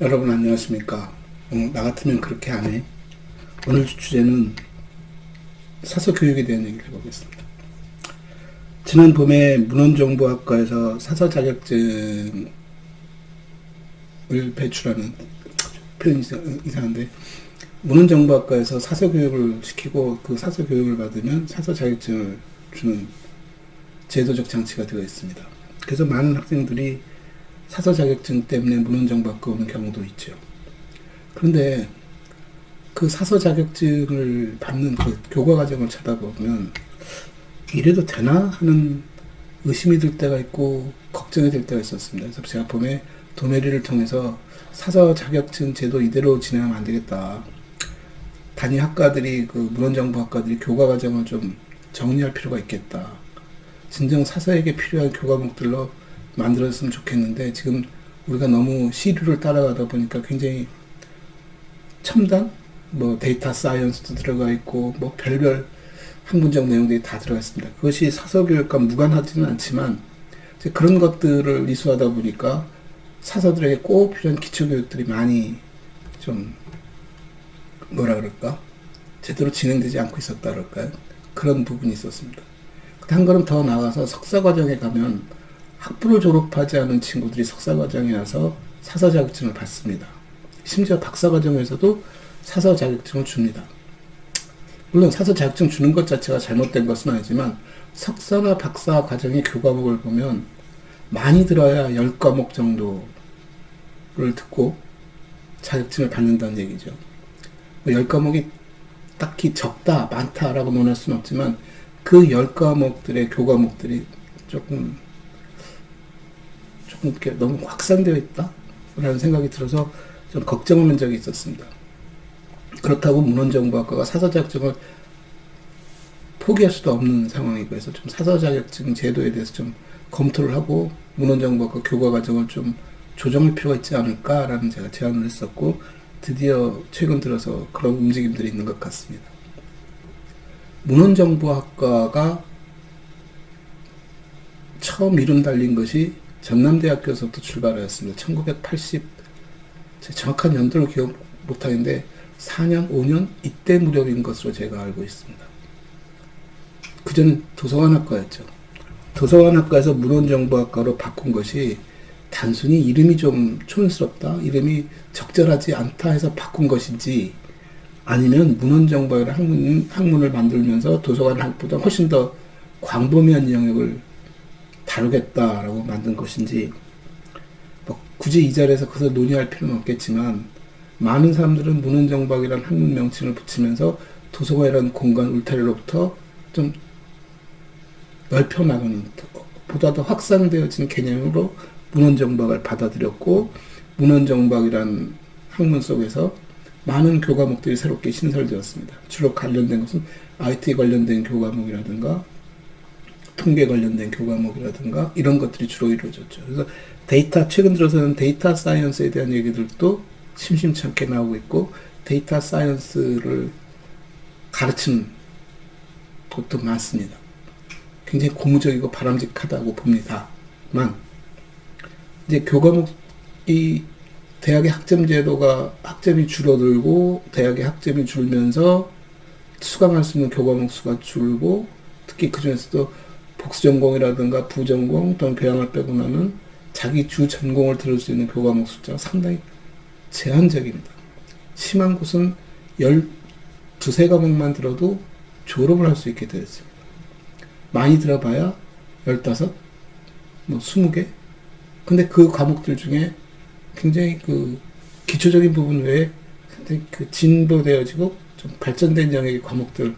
여러분 안녕하십니까? 나 같으면 그렇게 안 해. 오늘 주제는 사서 교육에 대한 얘기를 해보겠습니다. 지난 봄에 문헌정보학과에서 사서 자격증을 배출하는 표현이 이상한데 문헌정보학과에서 사서 교육을 시키고 그 사서 교육을 받으면 사서 자격증을 주는 제도적 장치가 되어 있습니다. 그래서 많은 학생들이 사서 자격증 때문에 문헌정보학과 오는 경우도 있죠. 그런데 그 사서 자격증을 받는 그 교과 과정을 쳐다보면 이래도 되나 하는 의심이 들 때가 있고 걱정이 될 때가 있었습니다. 그래서 제가 봄에 도메리를 통해서 사서 자격증 제도 이대로 진행하면 안 되겠다. 단위 학과들이 그 문헌정보학과들이 교과 과정을 좀 정리할 필요가 있겠다. 진정 사서에게 필요한 교과목들로 만들어졌으면 좋겠는데 지금 우리가 너무 시류를 따라가다 보니까 굉장히 첨단 뭐 데이터 사이언스도 들어가 있고 뭐 별별 학문적 내용들이 다 들어가 있습니다. 그것이 사서 교육과 무관하지는 않지만 이제 그런 것들을 이수하다 보니까 사서들에게 꼭 필요한 기초 교육들이 많이 좀 뭐라 그럴까 제대로 진행되지 않고 있었다 그럴까요? 그런 부분이 있었습니다. 한 걸음 더 나아가서 석사 과정에 가면 학부를 졸업하지 않은 친구들이 석사 과정에 와서 사서 자격증을 받습니다. 심지어 박사 과정에서도 사서 자격증을 줍니다. 물론 사서 자격증 주는 것 자체가 잘못된 것은 아니지만 석사나 박사 과정의 교과목을 보면 많이 들어야 10과목 정도를 듣고 자격증을 받는다는 얘기죠. 10과목이 딱히 적다, 많다라고 논할 수는 없지만 그 10과목들의 교과목들이 조금 이렇게 너무 확산되어 있다라는 생각이 들어서 좀 걱정한 적이 있었습니다. 그렇다고 문헌정보학과가 사서 자격증을 포기할 수도 없는 상황이고 그래서 좀 사서 자격증 제도에 대해서 좀 검토를 하고 문헌정보학과 교과 과정을 좀 조정할 필요가 있지 않을까라는 제가 제안을 했었고 드디어 최근 들어서 그런 움직임들이 있는 것 같습니다. 문헌정보학과가 처음 이름 달린 것이 전남대학교에서부터 출발하였습니다. 1980 정확한 연도를 기억 못하는데 4년, 5년 이때 무렵인 것으로 제가 알고 있습니다. 그전엔 도서관학과였죠. 도서관학과에서 문헌정보학과로 바꾼 것이 단순히 이름이 좀 촌스럽다, 이름이 적절하지 않다 해서 바꾼 것인지 아니면 문헌정보학이라는 학문을 만들면서 도서관 학보다 훨씬 더 광범위한 영역을 다루겠다라고 만든 것인지 뭐 굳이 이 자리에서 그것을 논의할 필요는 없겠지만 많은 사람들은 문헌정보학이라는 학문 명칭을 붙이면서 도서관이라는 공간 울타리로부터 좀 넓혀나가는 보다 더 확산되어진 개념으로 문헌정보학을 받아들였고 문헌정보학이라는 학문 속에서 많은 교과목들이 새롭게 신설되었습니다. 주로 관련된 것은 IT 관련된 교과목이라든가 통계 관련된 교과목이라든가 이런 것들이 주로 이루어졌죠. 그래서 최근 들어서는 데이터 사이언스에 대한 얘기들도 심심치 않게 나오고 있고 데이터 사이언스를 가르치는 곳도 많습니다. 굉장히 고무적이고 바람직하다고 봅니다만 이제 교과목이 대학의 학점이 줄어들고 대학의 학점이 줄면서 수강할 수 있는 교과목 수가 줄고 특히 그 중에서도 복수전공이라든가 부전공 또는 교양을 빼고 나면 자기 주 전공을 들을 수 있는 교과목 숫자가 상당히 제한적입니다. 심한 곳은 12세 과목만 들어도 졸업을 할 수 있게 되어 있습니다. 많이 들어봐야 15, 뭐 20개? 근데 그 과목들 중에 굉장히 그 기초적인 부분 외에 굉장히 그 진보되어지고 좀 발전된 영역의 과목들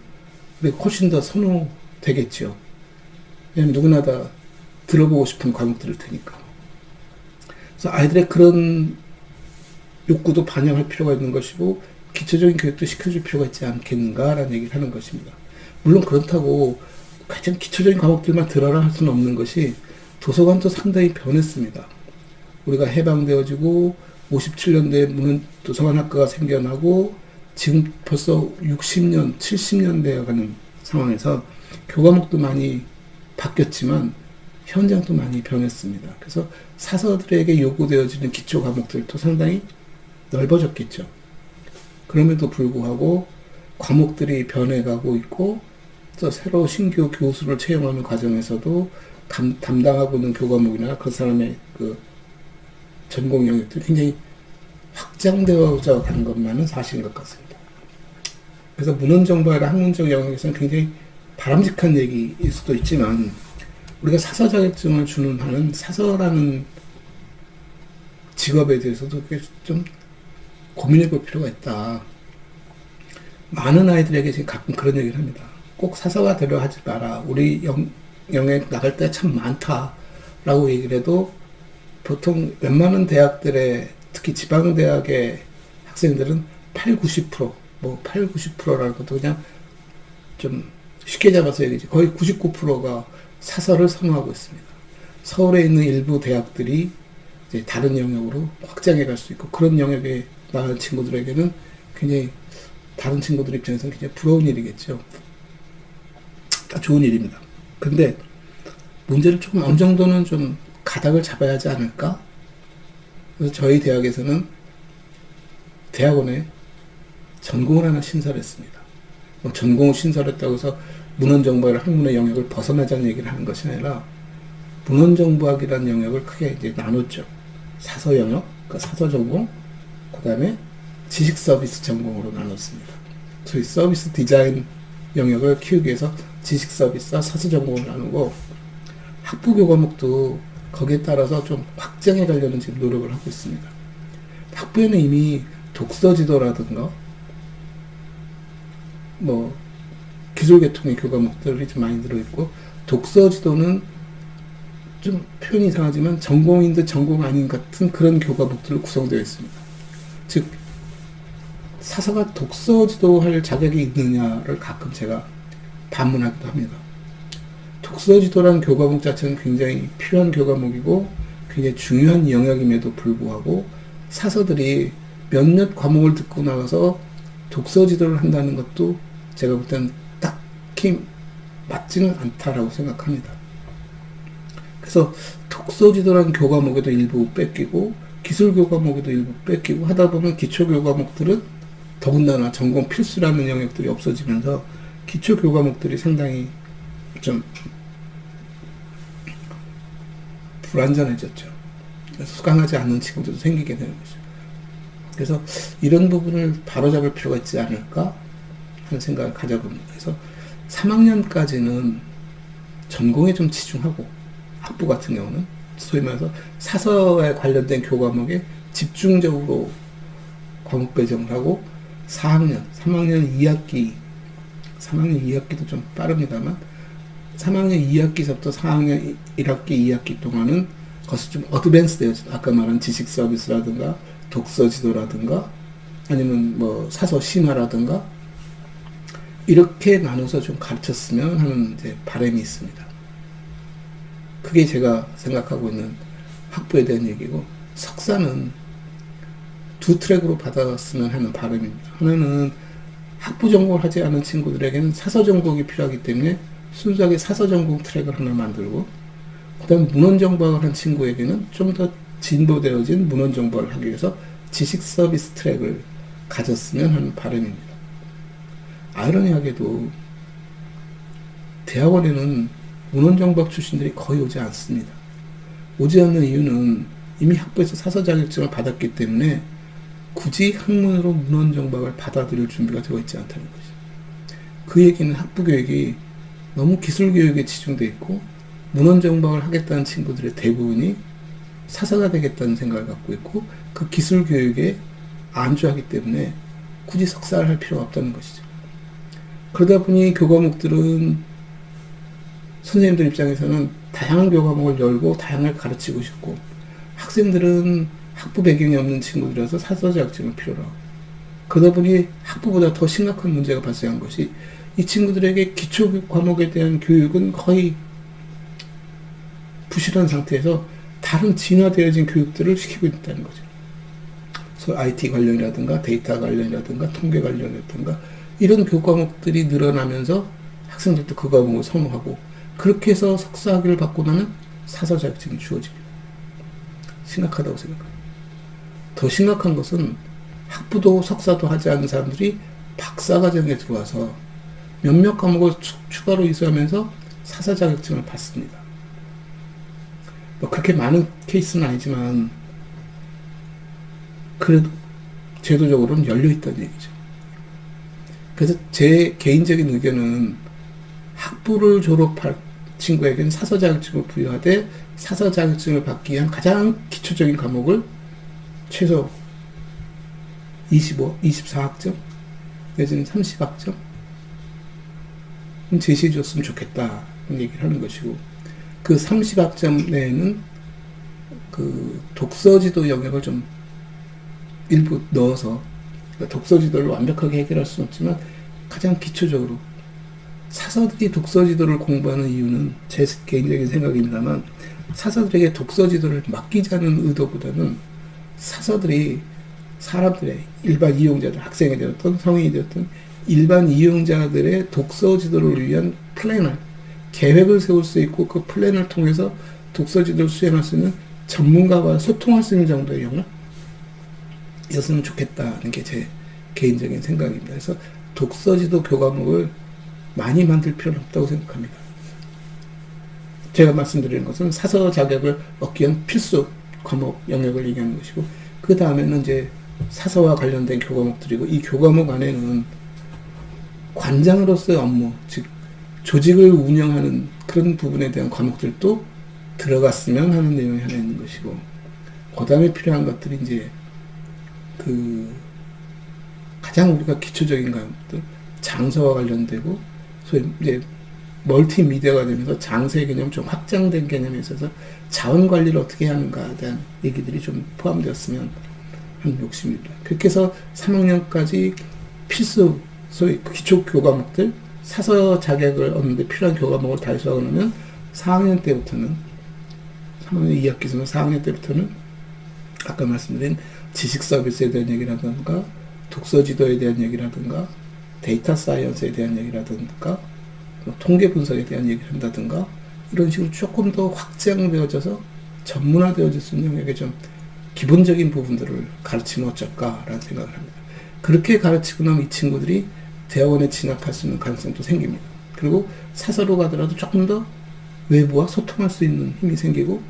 훨씬 더 선호되겠죠. 왜냐면 누구나 다 들어보고 싶은 과목들일 테니까. 그래서 아이들의 그런 욕구도 반영할 필요가 있는 것이고 기초적인 교육도 시켜줄 필요가 있지 않겠는가라는 얘기를 하는 것입니다. 물론 그렇다고 가장 기초적인 과목들만 들어라 할 수는 없는 것이 도서관도 상당히 변했습니다. 우리가 해방되어지고 57년도에 도서관학과가 생겨나고 지금 벌써 60년, 70년 되어가는 상황에서 교과목도 많이 바뀌었지만 현장도 많이 변했습니다. 그래서 사서들에게 요구되어지는 기초 과목들도 상당히 넓어졌겠죠. 그럼에도 불구하고 과목들이 변해가고 있고 또 새로 신규 교수를 채용하는 과정에서도 담당하고 있는 교과목이나 그 사람의 그 전공 영역들이 굉장히 확장되어져 가는 것만은 사실인 것 같습니다. 그래서 문헌정보학이나 학문적 영역에서는 굉장히 바람직한 얘기일 수도 있지만 우리가 사서 자격증을 주는 한은 사서라는 직업에 대해서도 좀 고민해 볼 필요가 있다. 많은 아이들에게 지금 가끔 그런 얘기를 합니다. 꼭 사서가 되려 하지 마라. 우리 영역 나갈 때 참 많다. 라고 얘기를 해도 보통 웬만한 대학들의 특히 지방대학의 학생들은 8, 90%, 뭐 8, 90%라는 것도 그냥 좀 쉽게 잡아서 얘기지. 거의 99%가 사서를 선호하고 있습니다. 서울에 있는 일부 대학들이 이제 다른 영역으로 확장해 갈 수 있고 그런 영역에 나가는 친구들에게는 굉장히 다른 친구들 입장에서는 굉장히 부러운 일이겠죠. 좋은 일입니다. 근데 문제를 조금 어느 정도는 좀 가닥을 잡아야 하지 않을까? 그래서 저희 대학에서는 대학원에 전공을 하나 신설했습니다. 뭐 전공을 신설했다고 해서 문헌정보학이나 학문의 영역을 벗어나자는 얘기를 하는 것이 아니라 문헌정보학이라는 영역을 크게 이제 나눴죠. 사서 영역, 그러니까 사서 전공, 그 다음에 지식 서비스 전공으로 나눴습니다. 저희 서비스 디자인 영역을 키우기 위해서 지식 서비스와 사서 전공을 나누고 학부교 과목도 거기에 따라서 좀 확장해 가려는 지금 노력을 하고 있습니다. 학부에는 이미 독서지도라든가 뭐 기술계통의 교과목들이 좀 많이 들어있고 독서지도는 좀 표현이 이상하지만 전공인 듯 전공 아닌 같은 그런 교과목들로 구성되어 있습니다. 즉 사서가 독서지도 할 자격이 있느냐를 가끔 제가 반문하기도 합니다. 독서지도라는 교과목 자체는 굉장히 필요한 교과목이고 굉장히 중요한 영역임에도 불구하고 사서들이 몇몇 과목을 듣고 나가서 독서지도를 한다는 것도 제가 볼 때는 딱히 맞지는 않다라고 생각합니다. 그래서 독서지도라는 교과목에도 일부 뺏기고 기술교과목에도 일부 뺏기고 하다 보면 기초교과목들은 더군다나 전공 필수라는 영역들이 없어지면서 기초교과목들이 상당히 좀 불완전해졌죠. 수강하지 않는 친구들도 생기게 되는 거죠. 그래서 이런 부분을 바로잡을 필요가 있지 않을까 하는 생각을 가져봅니다. 그래서 3학년까지는 전공에 좀 치중하고 학부 같은 경우는 소위 말해서 사서에 관련된 교과목에 집중적으로 과목 배정을 하고 3학년 2학기도 좀 빠릅니다만 3학년 2학기서부터 4학년 1학기, 2학기 동안은 그것이 좀 어드밴스 되어져. 아까 말한 지식 서비스라든가 독서 지도라든가 아니면 뭐 사서 심화라든가 이렇게 나눠서 좀 가르쳤으면 하는 이제 바람이 있습니다. 그게 제가 생각하고 있는 학부에 대한 얘기고 석사는 두 트랙으로 받았으면 하는 바람입니다. 하나는 학부 전공을 하지 않은 친구들에게는 사서 전공이 필요하기 때문에 순수하게 사서 전공 트랙을 하나 만들고 그 다음 문헌 정보학을 한 친구에게는 좀 더 진보되어진 문헌 정보학을 하기 위해서 지식 서비스 트랙을 가졌으면 하는 바람입니다. 아이러니하게도 대학원에는 문헌 정보학 출신들이 거의 오지 않습니다. 오지 않는 이유는 이미 학부에서 사서 자격증을 받았기 때문에 굳이 학문으로 문헌 정보학을 받아들일 준비가 되어 있지 않다는 것이죠. 그 얘기는 학부 교육이 너무 기술 교육에 치중되어 있고 문헌 정보학을 하겠다는 친구들의 대부분이 사서가 되겠다는 생각을 갖고 있고 그 기술 교육에 안주하기 때문에 굳이 석사를 할 필요가 없다는 것이죠. 그러다 보니 교과목들은 선생님들 입장에서는 다양한 교과목을 열고 다양하게 가르치고 싶고 학생들은 학부 배경이 없는 친구들이라서 사서 자격증을 필요로 하고 그러다 보니 학부보다 더 심각한 문제가 발생한 것이 이 친구들에게 기초 과목에 대한 교육은 거의 부실한 상태에서 다른 진화되어진 교육들을 시키고 있다는 거죠. 그래서 IT 관련이라든가 데이터 관련이라든가 통계 관련이라든가 이런 교과목들이 늘어나면서 학생들도 그 과목을 선호하고 그렇게 해서 석사 학위를 받고 나면 사서 자격증이 주어집니다. 심각하다고 생각합니다. 더 심각한 것은 학부도 석사도 하지 않은 사람들이 박사과정에 들어와서 몇몇 과목을 추가로 이수하면서 사사 자격증을 받습니다. 뭐 그렇게 많은 케이스는 아니지만 그래도 제도적으로는 열려있다는 얘기죠. 그래서 제 개인적인 의견은 학부를 졸업할 친구에게는 사서 자격증을 부여하되 사서 자격증을 받기 위한 가장 기초적인 과목을 최소 24학점 내지는 30학점 제시해 줬으면 좋겠다는 얘기를 하는 것이고, 그 30학점 내에는 그 독서지도 영역을 좀 일부 넣어서, 그러니까 독서지도를 완벽하게 해결할 수는 없지만 가장 기초적으로 사서들이 독서지도를 공부하는 이유는 제 개인적인 생각입니다만, 사서들에게 독서지도를 맡기자는 의도보다는 사서들이 사람들의 일반 이용자들, 학생이 되었던 성인이 되었던 일반 이용자들의 독서 지도를 위한 플랜을, 계획을 세울 수 있고 그 플랜을 통해서 독서 지도를 수행할 수 있는 전문가와 소통할 수 있는 정도의 영역이었으면 좋겠다는 게 제 개인적인 생각입니다. 그래서 독서 지도 교과목을 많이 만들 필요는 없다고 생각합니다. 제가 말씀드리는 것은 사서 자격을 얻기 위한 필수 과목 영역을 얘기하는 것이고, 그 다음에는 이제 사서와 관련된 교과목들이고, 이 교과목 안에는 관장으로서의 업무, 즉 조직을 운영하는 그런 부분에 대한 과목들도 들어갔으면 하는 내용이 하나 있는 것이고, 그 다음에 필요한 것들이 이제 그 가장 우리가 기초적인 것들, 장서와 관련되고, 소위 이제 멀티미디어가 되면서 장서의 개념 좀 확장된 개념에 있어서 자원 관리를 어떻게 하는가에 대한 얘기들이 좀 포함되었으면 하는 욕심입니다. 그렇게 해서 3학년까지 필수 소위 기초 교과목들, 사서 자격을 얻는데 필요한 교과목을 다 이수하고 나면 4학년 때부터는, 3학년 2학기에서는 4학년 때부터는 아까 말씀드린 지식 서비스에 대한 얘기라든가, 독서 지도에 대한 얘기라든가, 데이터 사이언스에 대한 얘기라든가, 통계 분석에 대한 얘기를 한다든가, 이런 식으로 조금 더 확장되어져서 전문화되어질 수 있는 영역의 좀 기본적인 부분들을 가르치면 어쩔까라는 생각을 합니다. 그렇게 가르치고 나면 이 친구들이 대학원에 진학할 수 있는 가능성도 생깁니다. 그리고 사서로 가더라도 조금 더 외부와 소통할 수 있는 힘이 생기고,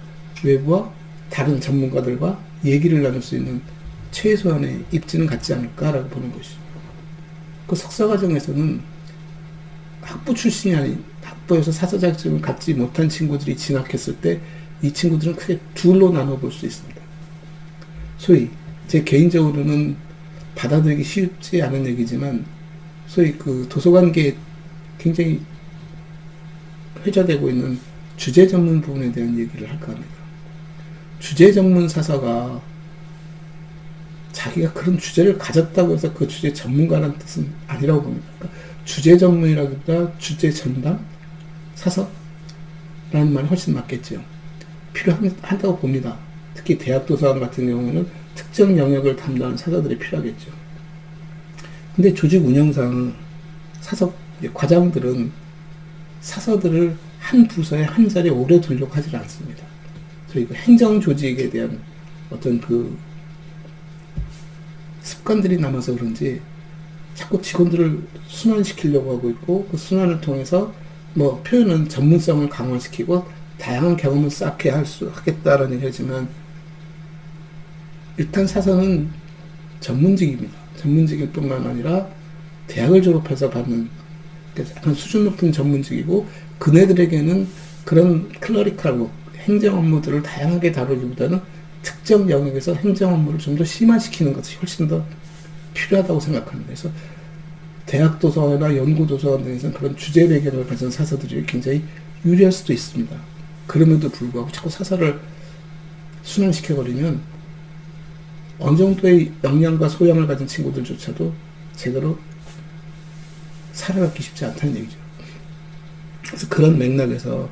외부와 다른 전문가들과 얘기를 나눌 수 있는 최소한의 입지는 갖지 않을까라고 보는 것이죠. 그 석사 과정에서는 학부 출신이 아닌, 학부에서 사서 자격증을 갖지 못한 친구들이 진학했을 때 이 친구들은 크게 둘로 나눠볼 수 있습니다. 소위 제 개인적으로는 받아들이기 쉽지 않은 얘기지만, 소위 그 도서관계에 굉장히 회자되고 있는 주제 전문 부분에 대한 얘기를 할까 합니다. 주제 전문 사서가 자기가 그런 주제를 가졌다고 해서 그 주제 전문가라는 뜻은 아니라고 봅니다. 그러니까 주제 전문이라기보다 주제 전담 사서라는 말이 훨씬 맞겠죠. 필요하다고 봅니다. 특히 대학 도서관 같은 경우는 특정 영역을 담당하는 사서들이 필요하겠죠. 근데 조직 운영상 사서 과장들은 사서들을 한 부서에 한 자리에 오래 두려고 하지 않습니다. 그리고 행정 조직에 대한 어떤 그 습관들이 남아서 그런지 자꾸 직원들을 순환시키려고 하고 있고, 그 순환을 통해서 뭐 표현은 전문성을 강화시키고 다양한 경험을 쌓게 하겠다라는 얘기지만, 일단 사서는 전문직입니다. 전문직일 뿐만 아니라 대학을 졸업해서 받는 약간 수준 높은 전문직이고, 그네들에게는 그런 클러리컬 행정 업무들을 다양하게 다루기보다는 특정 영역에서 행정 업무를 좀 더 심화시키는 것이 훨씬 더 필요하다고 생각합니다. 그래서 대학 도서관이나 연구 도서관 등에서는 그런 주제 배경을 가진 사서들이 굉장히 유리할 수도 있습니다. 그럼에도 불구하고 자꾸 사서를 순환시켜버리면 어느 정도의 역량과 소양을 가진 친구들조차도 제대로 살아가기 쉽지 않다는 얘기죠. 그래서 그런 맥락에서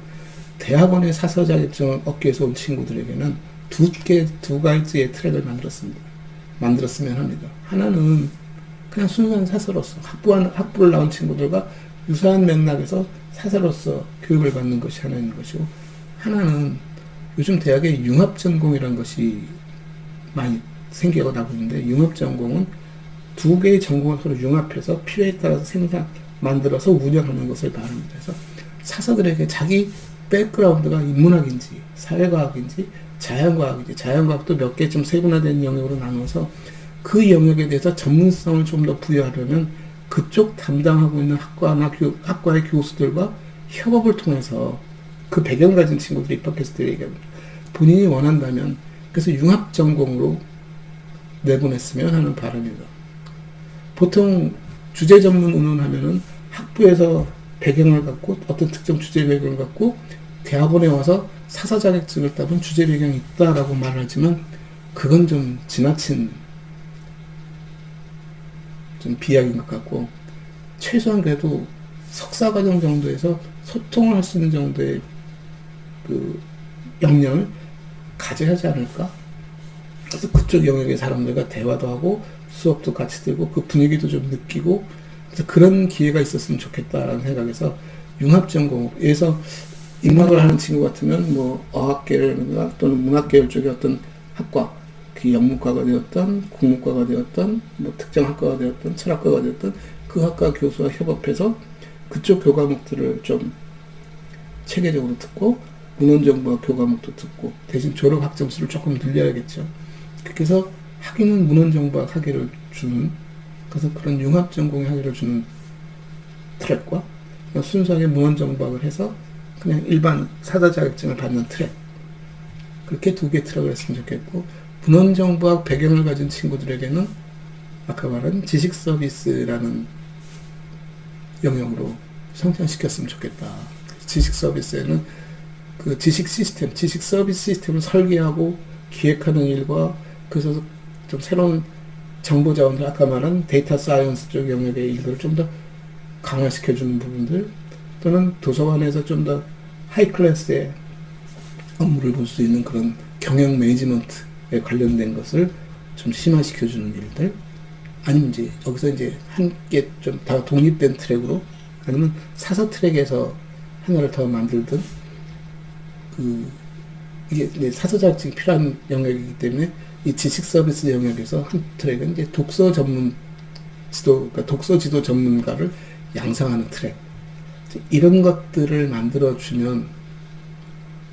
대학원의 사서 자격증을 얻기 위해서 온 친구들에게는 두 가지의 트랙을 만들었으면 합니다. 하나는 그냥 순수한 사서로서 학부를 나온 친구들과 유사한 맥락에서 사서로서 교육을 받는 것이 하나 있는 것이고, 하나는 요즘 대학에 융합전공이라는 것이 많이 생겨나고 있는데, 융합전공은 두 개의 전공을 서로 융합해서 필요에 따라서 만들어서 운영하는 것을 말합니다. 그래서 사서들에게 자기 백그라운드가 인문학인지 사회과학인지 자연과학인지, 자연과학도 몇 개쯤 세분화된 영역으로 나눠서 그 영역에 대해서 전문성을 좀 더 부여하려면 그쪽 담당하고 있는 학과의 교수들과 협업을 통해서 그 배경을 가진 친구들이 입학했을 때 얘기합니다. 본인이 원한다면 그래서 융합 전공으로 내보냈으면 하는 바람이다. 보통 주제 전문 운운하면은 학부에서 배경을 갖고 어떤 특정 주제 배경을 갖고 대학원에 와서 사서 자격증을 따본 주제 배경이 있다라고 말하지만 그건 좀 지나친 좀 비약인 것 같고, 최소한 그래도 석사 과정 정도에서 소통을 할 수 있는 정도의 그 역량을 가져야 하지 않을까? 그래서 그쪽 영역의 사람들과 대화도 하고 수업도 같이 들고 그 분위기도 좀 느끼고, 그래서 그런 기회가 있었으면 좋겠다라는 생각에서 융합전공에서 인문학을 하는 친구 같으면 뭐 어학계열 또는 문학계열 쪽의 어떤 학과, 그 영문과가 되었던 국문과가 되었던 뭐 특정 학과가 되었던 철학과가 되었던 그 학과 교수와 협업해서 그쪽 교과목들을 좀 체계적으로 듣고 문헌정보학 교과목도 듣고 대신 졸업 학점수를 조금 늘려야겠죠. 그렇게 해서 학위는 문헌정보학 학위를 주는, 그래서 그런 융합전공의 학위를 주는 트랙과 순수하게 문헌정보학을 해서 그냥 일반 사자 자격증을 받는 트랙, 그렇게 두 개의 트랙을 했으면 좋겠고, 문헌정보학 배경을 가진 친구들에게는 아까 말한 지식 서비스라는 영역으로 성장시켰으면 좋겠다. 지식 서비스에는 그 지식 시스템, 지식 서비스 시스템을 설계하고 기획하는 일과, 그래서 좀 새로운 정보 자원들, 아까 말한 데이터 사이언스 쪽 영역의 일들을 좀 더 강화시켜주는 부분들, 또는 도서관에서 좀 더 하이 클래스의 업무를 볼 수 있는 그런 경영 매니지먼트에 관련된 것을 좀 심화시켜주는 일들, 아니면 이제 여기서 이제 한 개 좀 다 독립된 트랙으로, 아니면 사서 트랙에서 하나를 더 만들든, 이게 이제 사서 자격증이 필요한 영역이기 때문에 이 지식 서비스 영역에서 한 트랙은 이제 독서 전문 지도, 그러니까 독서 지도 전문가를 양성하는 트랙, 이런 것들을 만들어주면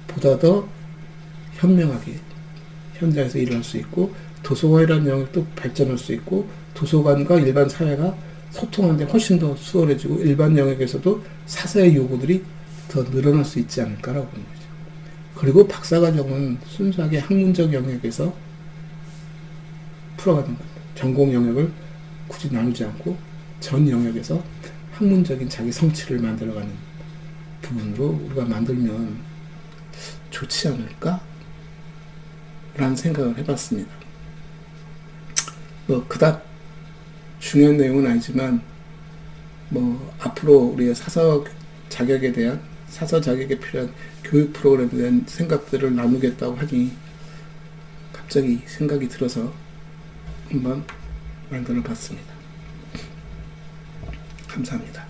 보다 더 현명하게 현장에서 일을 할 수 있고, 도서관이라는 영역도 발전할 수 있고, 도서관과 일반 사회가 소통하는데 훨씬 더 수월해지고, 일반 영역에서도 사서의 요구들이 더 늘어날 수 있지 않을까라고 보는 거죠. 그리고 박사과정은 순수하게 학문적 영역에서 풀어가는 겁니다. 전공 영역을 굳이 나누지 않고 전 영역에서 학문적인 자기 성취를 만들어가는 부분으로 우리가 만들면 좋지 않을까? 라는 생각을 해봤습니다. 뭐 그닥 중요한 내용은 아니지만, 뭐 앞으로 우리가 사서 자격에 대한, 사서 자격에 필요한 교육 프로그램에 대한 생각들을 나누겠다고 하니 갑자기 생각이 들어서 한번 만들어 봤습니다. 감사합니다.